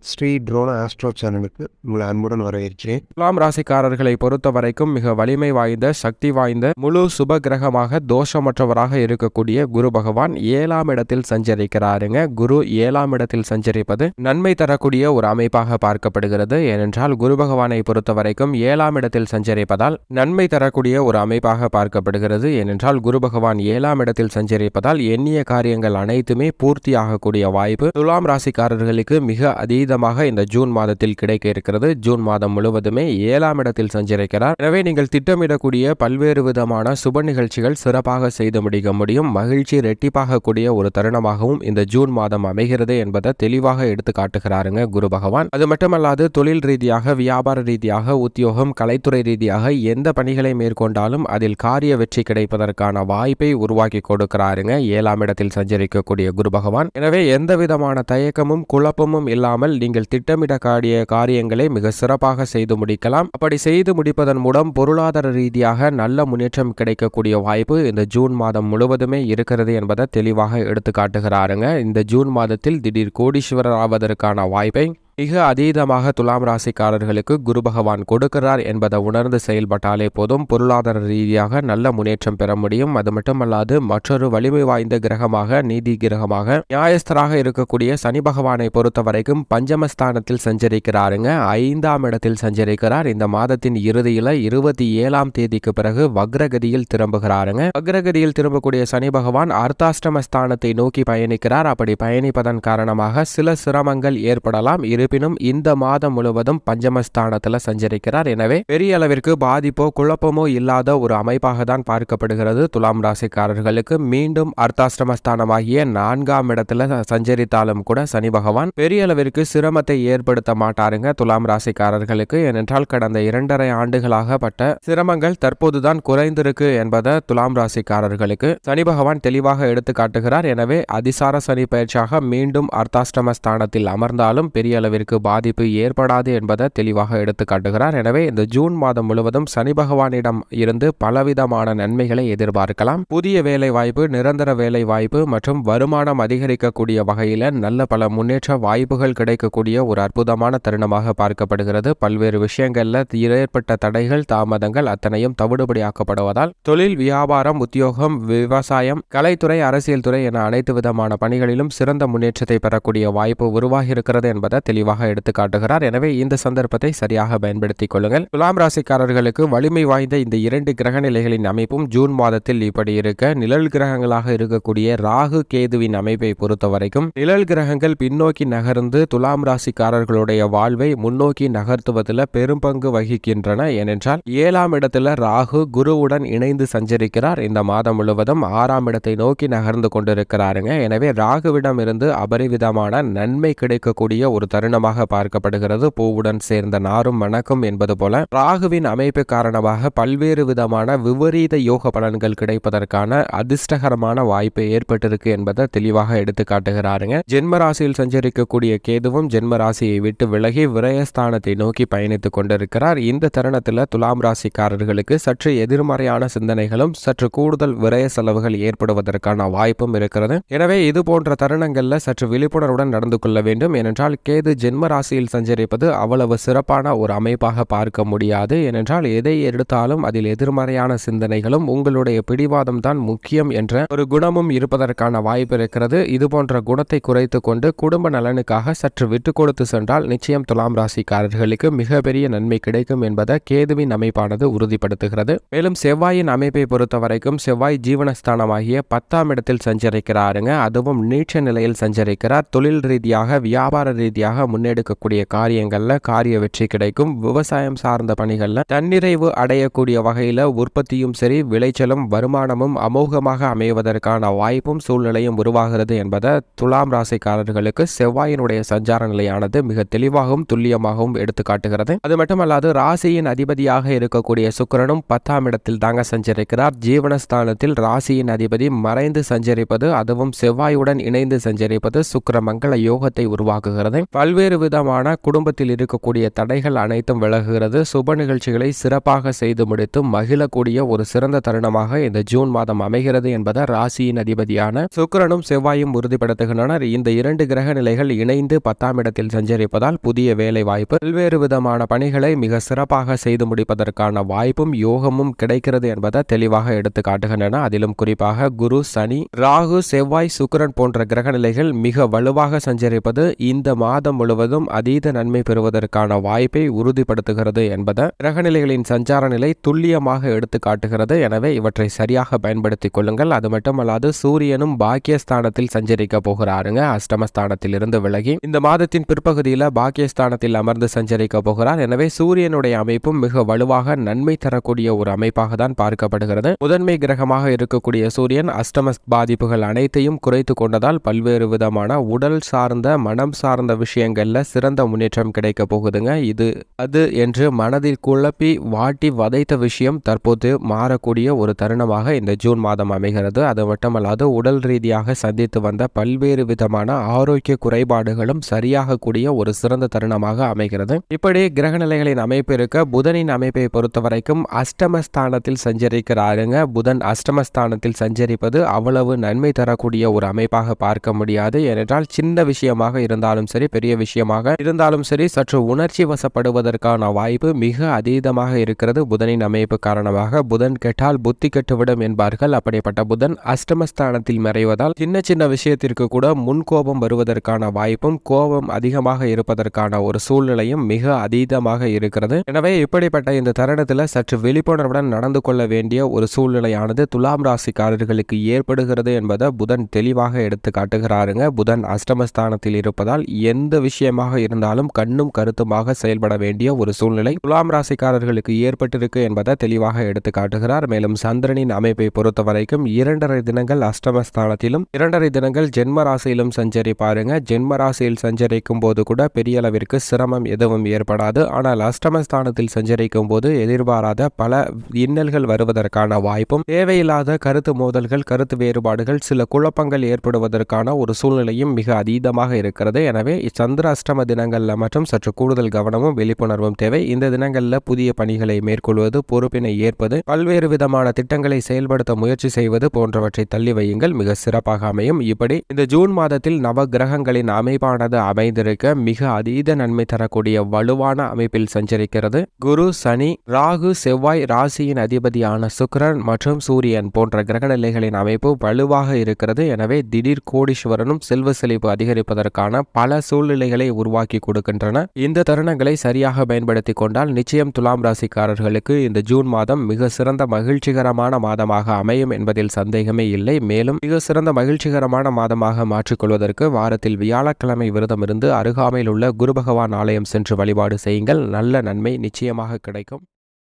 Sri ட்ரோன astro சேனலுக்கு உங்களை அன்புடன் வரவேற்கிறேன். துலாம் ராசிக்காரர்களை பொறுத்த வரைக்கும் மிக வலிமை வாய்ந்த, சக்தி வாய்ந்த, முழு சுப கிரகமாக தோஷமற்றவராக இருக்கக்கூடிய குரு பகவான் 7ஆம் இடத்தில் சஞ்சரிக்கிறாருங்க. குரு 7ஆம் இடத்தில் சஞ்சரிப்பது நன்மை தரக்கூடிய ஒரு அமைப்பாக பார்க்கப்படுகிறது. ஏனென்றால் குரு பகவானை பொறுத்த வரைக்கும் 7ஆம் இடத்தில் சஞ்சரிப்பதால் நன்மை தரக்கூடிய ஒரு அமைப்பாக பார்க்கப்படுகிறது. ஏனென்றால் குரு பகவான் 7ஆம் இடத்தில் சஞ்சரிப்பதால் எண்ணிய காரியங்கள் அனைத்துமே பூர்த்தி ஆகக்கூடிய வாய்ப்பு துலாம் ராசிக்காரர்களுக்கு மிக அதீதமாக இந்த ஜூன் மாதத்தில் கிடைக்க இருக்கிறது. ஜூன் மாதம் முழுவதுமே 7ஆம் இடத்தில் சஞ்சரிக்கிறார். எனவே நீங்கள் திட்டமிடக்கூடிய பல்வேறு விதமான சுப நிகழ்ச்சிகள் சிறப்பாக செய்து முடிக்க முடியும். மகிழ்ச்சி ரெட்டிப்பாகக்கூடிய ஒரு தருணமாகவும் இந்த ஜூன் மாதம் அமைகிறது என்பதை தெளிவாக எடுத்து காட்டுகிறாருங்க குரு பகவான். அது மட்டுமல்லாது தொழில் ரீதியாக, வியாபார ரீதியாக, உத்தியோகம், கலைத்துறை ரீதியாக எந்த பணிகளை மேற்கொண்டாலும் அதில் காரிய வெற்றி கிடைப்பதற்கான வாய்ப்பை உருவாக்கி கொடுக்கிறாருங்க 7ஆம் இடத்தில் சஞ்சரிக்கக்கூடிய குரு பகவான். எனவே எந்த விதமான தயக்கமும் குழப்பமும் இல்லாமல் நீங்கள் திட்டமிடக்கூடிய காரியங்களை மிக சிறப்பாக செய்து முடிக்கலாம். அப்படி செய்து முடிப்பதன் மூலம் பொருளாதார ரீதியாக நல்ல முன்னேற்றம் கிடைக்கக்கூடிய வாய்ப்பு இந்த ஜூன் மாதம் முழுவதுமே இருக்கிறது என்பதை தெளிவாக எடுத்து காட்டுகிறாருங்க. இந்த ஜூன் மாதத்தில் திடீர் கோடீஸ்வரர் ஆவதற்கான வாய்ப்பை மிக அதீதமாக துலாம் ராசிக்காரர்களுக்கு குரு பகவான் கொடுக்கிறார் என்பதை உணர்ந்து செயல்பட்டாலே போதும் பொருளாதார ரீதியாக நல்ல முன்னேற்றம் பெற முடியும். அது மட்டுமல்லாது மற்றொரு வலிமை வாய்ந்த கிரகமாக, நீதி கிரகமாக, நியாயஸ்தராக இருக்கக்கூடிய சனி பகவானை பொறுத்த வரைக்கும் பஞ்சமஸ்தானத்தில் சஞ்சரிக்கிறாருங்க. 5ஆம் இடத்தில் சஞ்சரிக்கிறார். இந்த மாதத்தின் இறுதியில 27ஆம் தேதிக்கு பிறகு வக்ரகதியில் திரும்புகிறாருங்க. வக்ரகதியில் திரும்பக்கூடிய சனி பகவான் அர்த்தாஷ்டம ஸ்தானத்தை நோக்கி பயணிக்கிறார். அப்படி பயணிப்பதன் காரணமாக சில சிரமங்கள் ஏற்படலாம். இருப்பினும் இந்த மாதம் முழுவதும் பஞ்சமஸ்தானத்துல சஞ்சரிக்கிறார். எனவே பெரிய அளவிற்கு பாதிப்போ குழப்பமோ இல்லாத ஒரு அமைப்பாக தான் பார்க்கப்படுகிறது துலாம் ராசிக்காரர்களுக்கு. மீண்டும் அர்த்தாஷ்டமஸ்தானமாகிய 4ஆம் இடத்துல சஞ்சரித்தாலும் கூட சனி பகவான் பெரிய அளவிற்கு சிரமத்தை ஏற்படுத்த மாட்டாருங்க துலாம் ராசிக்காரர்களுக்கு. ஏனென்றால் கடந்த 2.5 ஆண்டுகளாக பட்ட சிரமங்கள் தற்போதுதான் குறைந்திருக்கு என்பதை துலாம் ராசிக்காரர்களுக்கு சனி பகவான் தெளிவாக எடுத்து காட்டுகிறார். எனவே அதிசார சனி பயிற்சியாக மீண்டும் அர்த்தாஷ்டமஸ்தானத்தில் அமர்ந்தாலும் பெரிய அளவிற்கு பாதிப்பு ஏற்படாது என்பதை தெளிவாக எடுத்து காட்டுகிறார். எனவே இந்த ஜூன் மாதம் முழுவதும் சனி பகவானிடம் இருந்து பலவிதமான நன்மைகளை எதிர்பார்க்கலாம். புதிய வேலை வாய்ப்பு, நிரந்தர வேலை வாய்ப்பு மற்றும் வருமானம் அதிகரிக்கக்கூடிய வகையில நல்ல பல முன்னேற்ற வாய்ப்புகள் கிடைக்கக்கூடிய ஒரு அற்புதமான தருணமாக பார்க்கப்படுகிறது. பல்வேறு விஷயங்கள்ல ஏற்பட்ட தடைகள், தாமதங்கள் அத்தனையும் தவிடுபடியாக்கப்படுவதால் தொழில், வியாபாரம், உத்தியோகம், விவசாயம், கலைத்துறை, அரசியல் துறை என அனைத்து விதமான பணிகளிலும் சிறந்த முன்னேற்றத்தை பெறக்கூடிய வாய்ப்பு உருவாகி இருக்கிறது என்பதை தெளிவாக எடுத்து காட்டுகிறார். எனவே இந்த சந்தர்ப்பத்தை சரியாக பயன்படுத்திக் கொள்ளுங்கள். துலாம் ராசிக்காரர்களுக்கு வலிமை வாய்ந்த இந்த 2 கிரக நிலைகளின் அமைப்பும் ஜூன் மாதத்தில் இப்படி இருக்க, நிழல் கிரகங்களாக இருக்கக்கூடிய ராகு, கேதுவின் அமைப்பை பொறுத்த வரைக்கும் நிழல் கிரகங்கள் பின்னோக்கி நகர்ந்து துலாம் ராசிக்காரர்களுடைய வாழ்வை முன்னோக்கி நகர்த்துவதில் பெரும் பங்கு வகிக்கின்றன. ஏனென்றால் 7ஆம் இடத்துல ராகு குருவுடன் இணைந்து சஞ்சரிக்கிறார். இந்த மாதம் முழுவதும் 6ஆம் இடத்தை நோக்கி நகர்ந்து கொண்டிருக்கிறாருங்க. எனவே ராகுவிடம் இருந்து அபரிவிதமான நன்மை கிடைக்கக்கூடிய ஒரு தருணமாக பார்க்கப்படுகிறது. பூவுடன் சேர்ந்த நாரும் மணக்கும் என்பது போல ராகுவின் அமைப்பு காரணமாக பல்வேறு விதமான விபரீத யோக பலன்கள் கிடைப்பதற்கான அதிர்ஷ்டகரமான வாய்ப்பு ஏற்பட்டிருக்கு என்பதை தெளிவாக எடுத்து காட்டுகிறாருங்க. ஜென்மராசியில் சஞ்சரிக்கக்கூடிய கேதுவும் ஜென்மராசியை விட்டு விலகி விரயஸ்தானத்தை நோக்கி பயணித்துக் கொண்டிருக்கிறார். இந்த தருணத்தில் துலாம் ராசிக்காரர்களுக்கு சற்று எதிர்மறையான சிந்தனைகளும் சற்று கூடுதல் விரய செலவுகள் ஏற்படுவதற்கான வாய்ப்பும் இருக்கிறது. எனவே இது போன்ற தருணங்கள்ல சற்று விழிப்புணர்வுடன் நடந்து கொள்ள வேண்டும். ஏனென்றால் கேது ஜென்ம ராசியில் சஞ்சரிப்பது அவ்வளவு சிறப்பான ஒரு அமைப்பாக பார்க்க முடியாது. ஏனென்றால் எதை எடுத்தாலும் அதில் எதிர்மறையான சிந்தனைகளும் உங்களுடைய பிடிவாதம் தான் முக்கியம் என்ற ஒரு குணமும் இருப்பதற்கான வாய்ப்பு இருக்கிறது. இது போன்ற குணத்தை குறைத்து கொண்டு குடும்ப நலனுக்காக சற்று விட்டு கொடுத்து சென்றால் நிச்சயம் துலாம் ராசிக்காரர்களுக்கு மிகப்பெரிய நன்மை கிடைக்கும் என்பதை கேதுவின் அமைப்பானது உறுதிப்படுத்துகிறது. மேலும் செவ்வாயின் அமைப்பை பொறுத்த வரைக்கும் செவ்வாய் ஜீவனஸ்தானமாகிய 10ஆம் இடத்தில் சஞ்சரிக்கிறாருங்க. அதுவும் நீச்ச நிலையில் சஞ்சரிக்கிறார். தொழில் ரீதியாக, வியாபார ரீதியாக முன்னெடுக்கக்கூடிய காரியங்கள்ல காரிய வெற்றி கிடைக்கும். விவசாயம் சார்ந்த பணிகள்ல தன்னிறைவு அடையக்கூடிய வகையில உற்பத்தியும் சரி, விளைச்சலும் வருமானமும் அமோகமாக அமைவதற்கான வாய்ப்பும் சூழ்நிலையும் உருவாகிறது என்பதை துலாம் ராசிக்காரர்களுக்கு செவ்வாயினுடைய சஞ்சார நிலையானது மிக தெளிவாகவும் துல்லியமாகவும் எடுத்து காட்டுகிறது. அது மட்டுமல்லாது ராசியின் அதிபதியாக இருக்கக்கூடிய சுக்கிரனும் 10ஆம் இடத்தில் தாங்க சஞ்சரிக்கிறார். ஜீவனஸ்தானத்தில் ராசியின் அதிபதி மறைந்து சஞ்சரிப்பது, அதுவும் செவ்வாயுடன் இணைந்து சஞ்சரிப்பது சுக்கிர மங்கள யோகத்தை உருவாக்குகிறது. பல்வேறு பல்வேறு விதமான குடும்பத்தில் இருக்கக்கூடிய தடைகள் அனைத்தும் விலகுகிறது. சுப நிகழ்ச்சிகளை சிறப்பாக செய்து முடித்து மகிழக்கூடிய ஒரு சிறந்த தருணமாக இந்த ஜூன் மாதம் அமைகிறது என்பதை ராசியின் அதிபதியான சுக்கிரனும் செவ்வாயும் உறுதிப்படுத்துகின்றனர். இந்த 2 கிரக நிலைகள் இணைந்து 10ஆம் இடத்தில் சஞ்சரிப்பதால் புதிய வேலை வாய்ப்பு, பல்வேறு விதமான பணிகளை மிக சிறப்பாக செய்து முடிப்பதற்கான வாய்ப்பும் யோகமும் கிடைக்கிறது என்பதை தெளிவாக எடுத்து காட்டுகின்றன. அதிலும் குறிப்பாக குரு, சனி, ராகு, செவ்வாய், சுக்கிரன் போன்ற கிரக நிலைகள் மிக வலுவாக சஞ்சரிப்பது இந்த மாதம் முழுவதும் அதீத நன்மை பெறுவதற்கான வாய்ப்பை உறுதிப்படுத்துகிறது என்பதை கிரகநிலைகளின் சஞ்சார நிலை துல்லியமாக எடுத்து காட்டுகிறது. எனவே இவற்றை சரியாக பயன்படுத்திக் கொள்ளுங்கள். அது மட்டுமல்லாது சூரியனும் பாக்கியஸ்தானத்தில் சஞ்சரிக்க போகிறாருங்க. அஷ்டமஸ்தானத்தில் இருந்து விலகி இந்த மாதத்தின் பிற்பகுதியில் பாக்கியஸ்தானத்தில் அமர்ந்து சஞ்சரிக்க போகிறார். எனவே சூரியனுடைய அமைப்பும் மிக வலுவாக நன்மை தரக்கூடிய ஒரு அமைப்பாக தான் பார்க்கப்படுகிறது. முதன்மை கிரகமாக இருக்கக்கூடிய சூரியன் அஷ்டம பாதிப்புகள் அனைத்தையும் குறைத்து கொண்டதால் பல்வேறு விதமான உடல் சார்ந்த மனம் சார்ந்த விஷயங்கள்ல சிறந்த முன்னேற்றம் கிடைக்க போகுதுங்க. இது அது என்று மனதில் குழப்பி வாட்டி வதைத்த விஷயம் தற்போது மாறக்கூடிய ஒரு தருணமாக இந்த ஜூன் மாதம் அமைகிறது. அது மட்டுமல்லாது உடல் ரீதியாக சந்தித்து வந்த பல்வேறு விதமான ஆரோக்கிய குறைபாடுகளும் சரியாக கூடிய ஒரு சிறந்த தருணமாக அமைகிறது. இப்படி கிரகநிலைகளின் அமைப்பு இருக்க புதனின் அமைப்பை பொறுத்தவரைக்கும் அஷ்டமஸ்தானத்தில் சஞ்சரிக்கிறாருங்க. புதன் அஷ்டமஸ்தானத்தில் சஞ்சரிப்பது அவ்வளவு நன்மை தரக்கூடிய ஒரு அமைப்பாக பார்க்க முடியாது. ஏனென்றால் சின்ன விஷயமாக இருந்தாலும் சரி, பெரிய விஷயமாக இருந்தாலும் சரி, சற்று உணர்ச்சி வசப்படுவதற்கான வாய்ப்பு மிக அதீதமாக இருக்கிறது. புதனின் அமைப்பு காரணமாக புதன் கெட்டால் புத்தி கெட்டுவிடும் என்பார்கள். அப்படிப்பட்ட புதன் அஷ்டமஸ்தானத்தில் மறைவதால் சின்ன சின்ன விஷயத்திற்கு கூட முன்கோபம் வருவதற்கான வாய்ப்பும் கோபம் அதிகமாக இருப்பதற்கான ஒரு சூழ்நிலையும் மிக அதீதமாக இருக்கிறது. எனவே இப்படிப்பட்ட இந்த தருணத்தில் சற்று விழிப்புணர்வுடன் நடந்து கொள்ள வேண்டிய ஒரு சூழ்நிலையானது துலாம் ராசிக்காரர்களுக்கு ஏற்படுகிறது என்பதை புதன் தெளிவாக எடுத்து காட்டுகிறாருங்க. புதன் அஷ்டமஸ்தானத்தில் இருப்பதால் எந்த விஷயமாக இருந்தாலும் கண்ணும் கருத்துமாக செயல்பட வேண்டிய ஒரு சூழ்நிலை துலாம் ராசிக்காரர்களுக்கு ஏற்பட்டிருக்கு என்பதை தெளிவாக எடுத்து காட்டுகிறார். மேலும் சந்திரனின் அமைப்பை பொறுத்தவரைக்கும் 2.5 தினங்கள் அஷ்டமஸ்தானத்திலும் 2.5 தினங்கள் ஜென்ம ராசியிலும் சஞ்சரிப்பாருங்க. ஜென்ம ராசியில் சஞ்சரிக்கும் போது கூட பெரிய அளவிற்கு சிரமம் எதுவும் ஏற்படாது. ஆனால் அஷ்டமஸ்தானத்தில் சஞ்சரிக்கும் போது எதிர்பாராத பல இன்னல்கள் வருவதற்கான வாய்ப்பும், தேவையில்லாத கருத்து மோதல்கள், கருத்து வேறுபாடுகள், சில குழப்பங்கள் ஏற்படுவதற்கான ஒரு சூழ்நிலையும் மிக அதீதமாக இருக்கிறது. எனவே சந்திர அஷ்டம தினங்கள்ல மற்றும் சற்று கூடுதல் கவனமும் விழிப்புணர்வும் தேவை. இந்த தினங்களில் புதிய பணிகளை மேற்கொள்வது, பொறுப்பினை ஏற்பது, பல்வேறு விதமான திட்டங்களை செயல்படுத்த முயற்சி செய்வது போன்றவற்றை தள்ளி வையுங்கள், மிக சிறப்பாக அமையும். இப்படி இந்த ஜூன் மாதத்தில் நவ கிரகங்களின் அமைப்பானது அமைந்திருக்க மிக அதீத நன்மை தரக்கூடிய வலுவான அமைப்பில் சஞ்சரிக்கிறது. குரு, சனி, ராகு, செவ்வாய், ராசியின் அதிபதியான சுக்கிரன் மற்றும் சூரியன் போன்ற கிரகநிலைகளின் அமைப்பு வலுவாக இருக்கிறது. எனவே திடீர் கோடீஸ்வரனும் செல்வ செழிப்பு அதிகரிப்பதற்கான பல சூழ்நிலைகளை உருவாக்கி கொடுக்கின்றன. இந்த தருணங்களை சரியாக பயன்படுத்தி கொண்டால் நிச்சயம் துலாம் ராசிக்காரர்களுக்கு இந்த ஜூன் மாதம் மிக சிறந்த மகிழ்ச்சிகரமான மாதமாக அமையும் என்பதில் சந்தேகமே இல்லை. மேலும் மிக சிறந்த மகிழ்ச்சிகரமான மாதமாக மாற்றிக்கொள்வதற்கு வாரத்தில் வியாழக்கிழமை விரதம் இருந்து அருகாமையில் உள்ள குரு பகவான் ஆலயம் சென்று வழிபாடு செய்யுங்கள். நல்ல நன்மை நிச்சயமாக கிடைக்கும்.